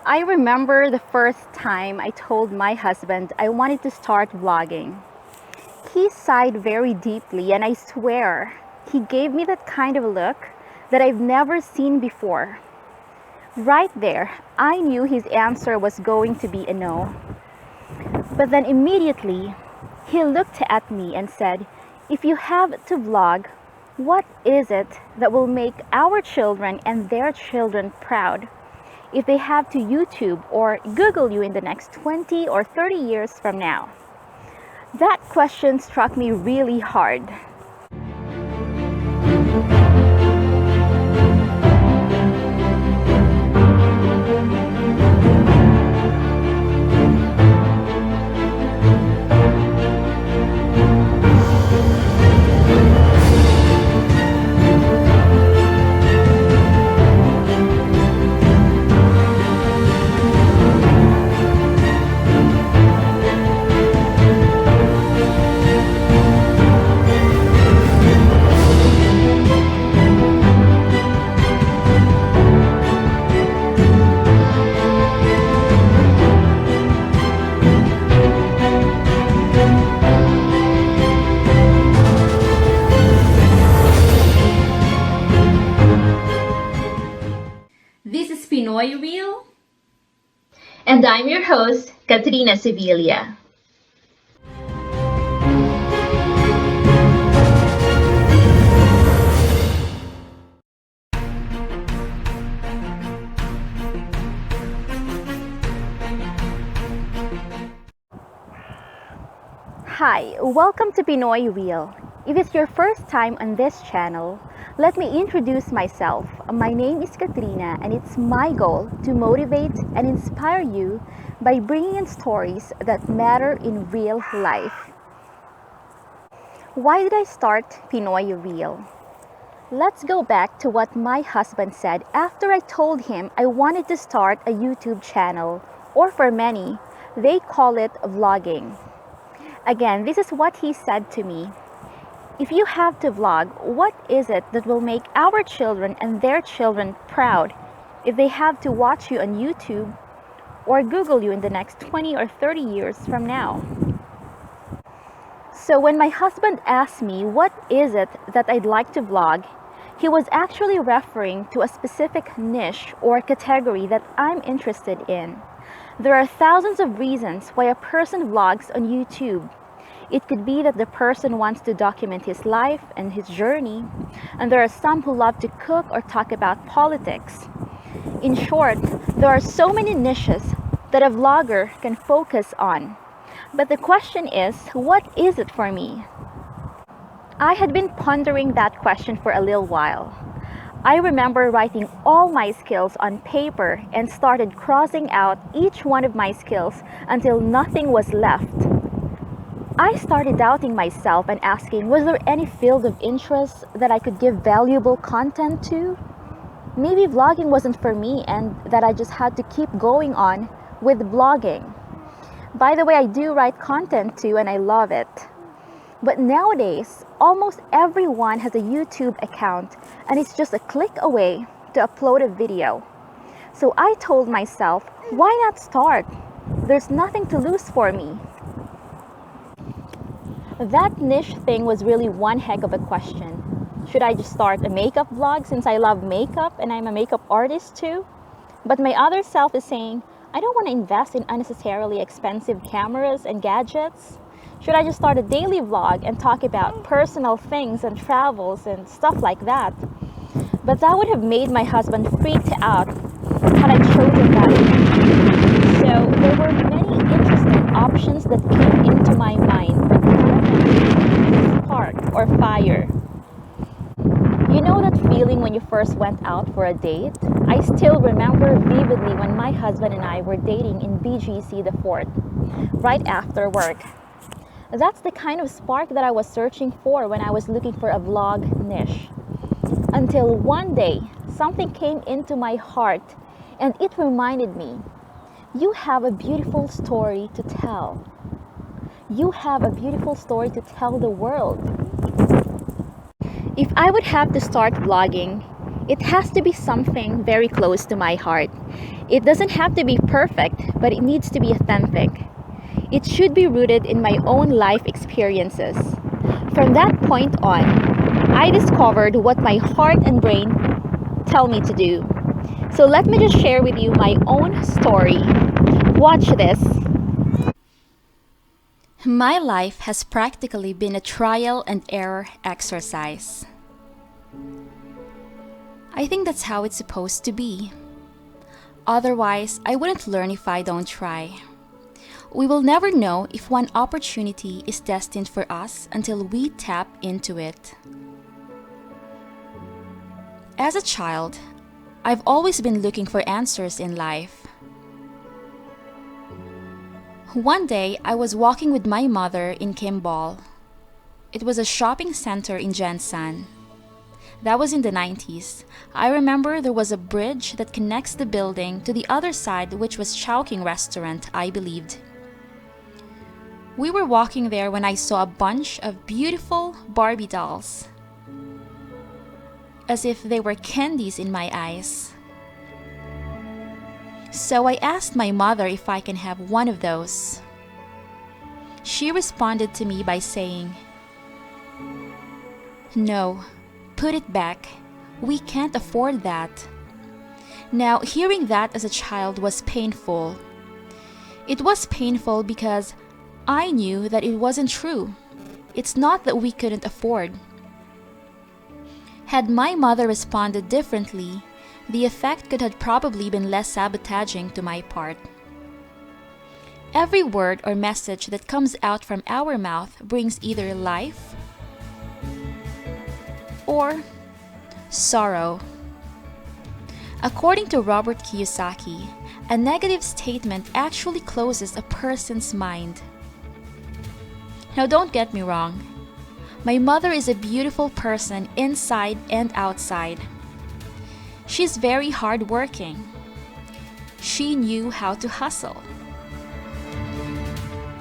I remember the first time I told my husband I wanted to start vlogging. He sighed very deeply, and I swear he gave me that kind of look that I've never seen before. Right there, I knew his answer was going to be a no. But then immediately, he looked at me and said, "If you have to vlog, what is it that will make our children and their children proud if they have to YouTube or Google you in the next 20 or 30 years from now?" That question struck me really hard. This is Pinoy Wheel. And I'm your host, Katrina Sevilla. Hi, welcome to Pinoy Wheel. If it's your first time on this channel, let me introduce myself. My name is Katrina, and it's my goal to motivate and inspire you by bringing in stories that matter in real life. Why did I start Pinoy Wheel? Let's go back to what my husband said after I told him I wanted to start a YouTube channel, or for many, they call it vlogging. Again, this is what he said to me. "If you have to vlog, what is it that will make our children and their children proud if they have to watch you on YouTube or Google you in the next 20 or 30 years from now?" So when my husband asked me what is it that I'd like to vlog, he was actually referring to a specific niche or category that I'm interested in. There are thousands of reasons why a person vlogs on YouTube. It could be that the person wants to document his life and his journey, and there are some who love to cook or talk about politics. In short, there are so many niches that a vlogger can focus on. But the question is, what is it for me? I had been pondering that question for a little while. I remember writing all my skills on paper and started crossing out each one of my skills until nothing was left. I started doubting myself and asking, was there any field of interest that I could give valuable content to? Maybe vlogging wasn't for me and that I just had to keep going on with blogging. By the way, I do write content too, and I love it. But nowadays, almost everyone has a YouTube account, and it's just a click away to upload a video. So I told myself, why not start? There's nothing to lose for me. That niche thing was really one heck of a question. Should I just start a makeup vlog since I love makeup and I'm a makeup artist too? But my other self is saying, I don't want to invest in unnecessarily expensive cameras and gadgets. Should I just start a daily vlog and talk about personal things and travels and stuff like that? But that would have made my husband freaked out had I chosen that. So there were many interesting options that came into my mind, but none of them had spark or fire. You know that feeling when you first went out for a date? I still remember vividly when my husband and I were dating in BGC the Fort, right after work. That's the kind of spark that I was searching for when I was looking for a vlog niche. Until one day, something came into my heart and it reminded me, you have a beautiful story to tell. You have a beautiful story to tell the world. If I would have to start vlogging, It has to be something very close to my heart. It doesn't have to be perfect, but it needs to be authentic. It should be rooted in my own life experiences. From that point on, I discovered what my heart and brain tell me to do. So let me just share with you my own story. Watch this. My life has practically been a trial and error exercise. I think that's how it's supposed to be. Otherwise, I wouldn't learn if I don't try. We will never know if one opportunity is destined for us until we tap into it. As a child, I've always been looking for answers in life. One day, I was walking with my mother in Kimball. It was a shopping center in Jensan. That was in the 90s. I remember there was a bridge that connects the building to the other side, which was Chowking restaurant, I believed. We were walking there when I saw a bunch of beautiful Barbie dolls, as if they were candies in my eyes. So I asked my mother if I can have one of those. She responded to me by saying, "No, put it back. We can't afford that." Now, hearing that as a child was painful. It was painful because I knew that it wasn't true. It's not that we couldn't afford. Had my mother responded differently, the effect could have probably been less sabotaging to my part. Every word or message that comes out from our mouth brings either life or sorrow. According to Robert Kiyosaki, a negative statement actually closes a person's mind. Now, don't get me wrong. My mother is a beautiful person inside and outside. She's very hardworking. She knew how to hustle.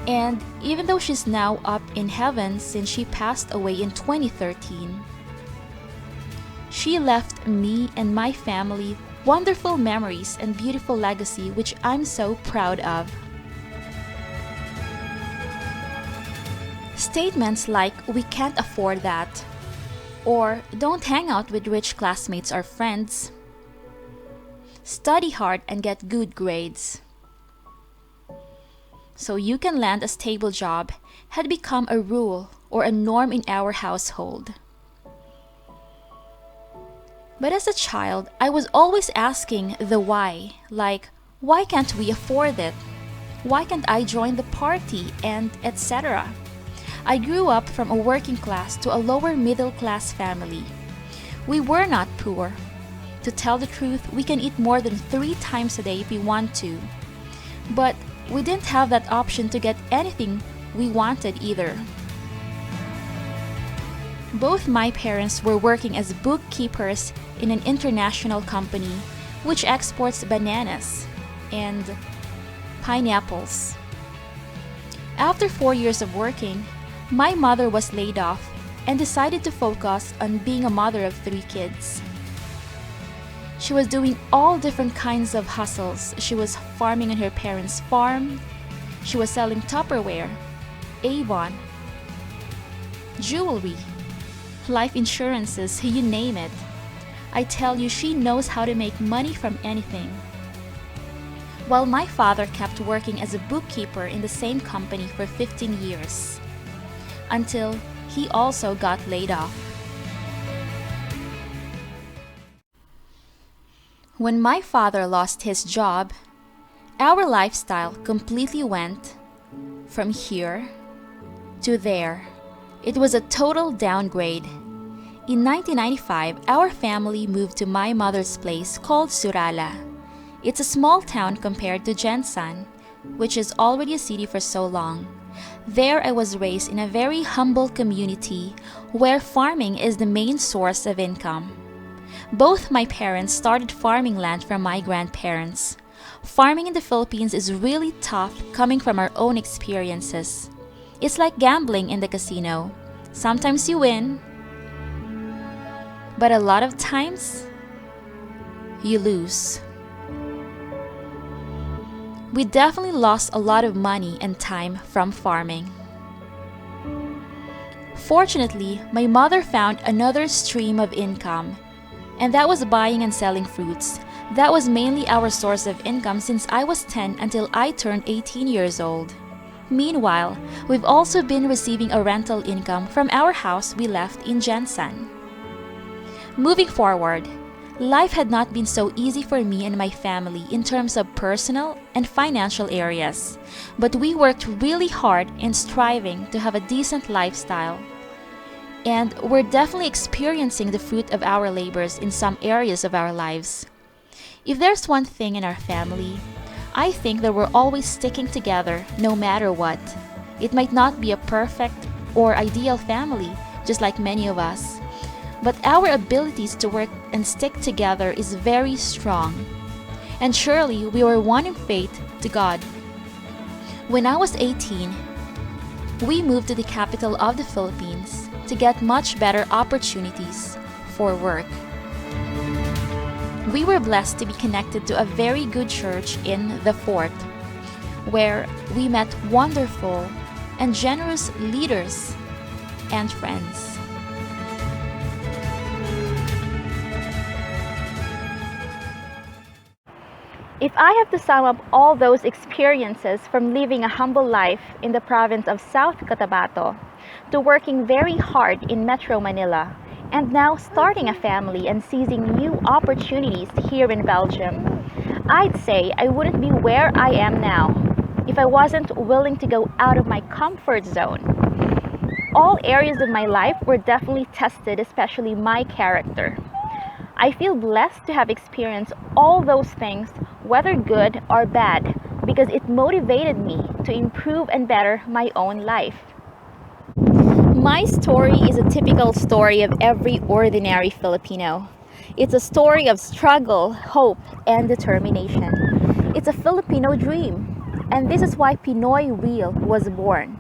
And even though she's now up in heaven since she passed away in 2013, she left me and my family wonderful memories and beautiful legacy, which I'm so proud of. Statements like, "We can't afford that," or "Don't hang out with rich classmates or friends," "Study hard and get good grades," "So you can land a stable job," had become a rule or a norm in our household. But as a child, I was always asking the why, like, why can't we afford it? Why can't I join the party? And etc. I grew up from a working class to a lower middle class family. We were not poor. To tell the truth, we can eat more than 3 times a day if we want to. But we didn't have that option to get anything we wanted either. Both my parents were working as bookkeepers in an international company which exports bananas and pineapples. After 4 years of working, my mother was laid off and decided to focus on being a mother of 3 kids. She was doing all different kinds of hustles. She was farming on her parents' farm. She was selling Tupperware, Avon, jewelry, life insurances, you name it. I tell you, she knows how to make money from anything. While my father kept working as a bookkeeper in the same company for 15 years, until he also got laid off. When my father lost his job, our lifestyle completely went from here to there. It was a total downgrade. In 1995, our family moved to my mother's place called Surala. It's a small town compared to Jensan, which is already a city for so long. There I was raised in a very humble community where farming is the main source of income. Both my parents started farming land from my grandparents. Farming in the Philippines is really tough coming from our own experiences. It's like gambling in the casino. Sometimes you win, but a lot of times you lose. We definitely lost a lot of money and time from farming. Fortunately, my mother found another stream of income, and that was buying and selling fruits. That was mainly our source of income since I was 10 until I turned 18 years old. Meanwhile, we've also been receiving a rental income from our house we left in Jensen. Moving forward, life had not been so easy for me and my family in terms of personal and financial areas, but we worked really hard in striving to have a decent lifestyle. And we're definitely experiencing the fruit of our labors in some areas of our lives. If there's one thing in our family, I think that we're always sticking together no matter what. It might not be a perfect or ideal family, just like many of us, but our abilities to work and stick together is very strong. And surely we were one in faith to God. When I was 18, we moved to the capital of the Philippines to get much better opportunities for work. We were blessed to be connected to a very good church in the fort, where we met wonderful and generous leaders and friends. If I have to sum up all those experiences from living a humble life in the province of South Cotabato to working very hard in Metro Manila and now starting a family and seizing new opportunities here in Belgium, I'd say I wouldn't be where I am now if I wasn't willing to go out of my comfort zone. All areas of my life were definitely tested, especially my character. I feel blessed to have experienced all those things, whether good or bad, because it motivated me to improve and better my own life. My story is a typical story of every ordinary Filipino. It's a story of struggle, hope, and determination. It's a Filipino dream, and this is why Pinoy Wheel was born.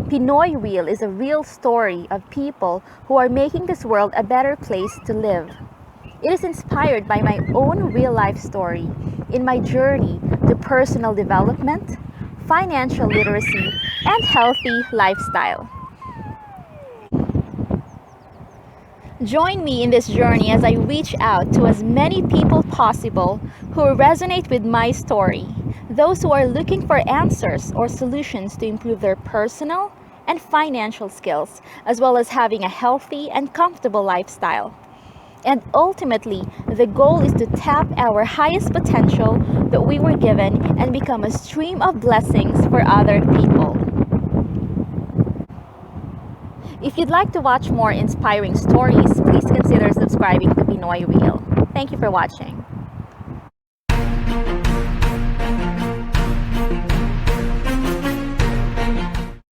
Pinoy Wheel is a real story of people who are making this world a better place to live. It is inspired by my own real-life story in my journey to personal development, financial literacy, and healthy lifestyle. Join me in this journey as I reach out to as many people possible who resonate with my story, those who are looking for answers or solutions to improve their personal and financial skills, as well as having a healthy and comfortable lifestyle. And ultimately, the goal is to tap our highest potential that we were given and become a stream of blessings for other people. If you'd like to watch more inspiring stories, please consider subscribing to Pinoy Wheel. Thank you for watching.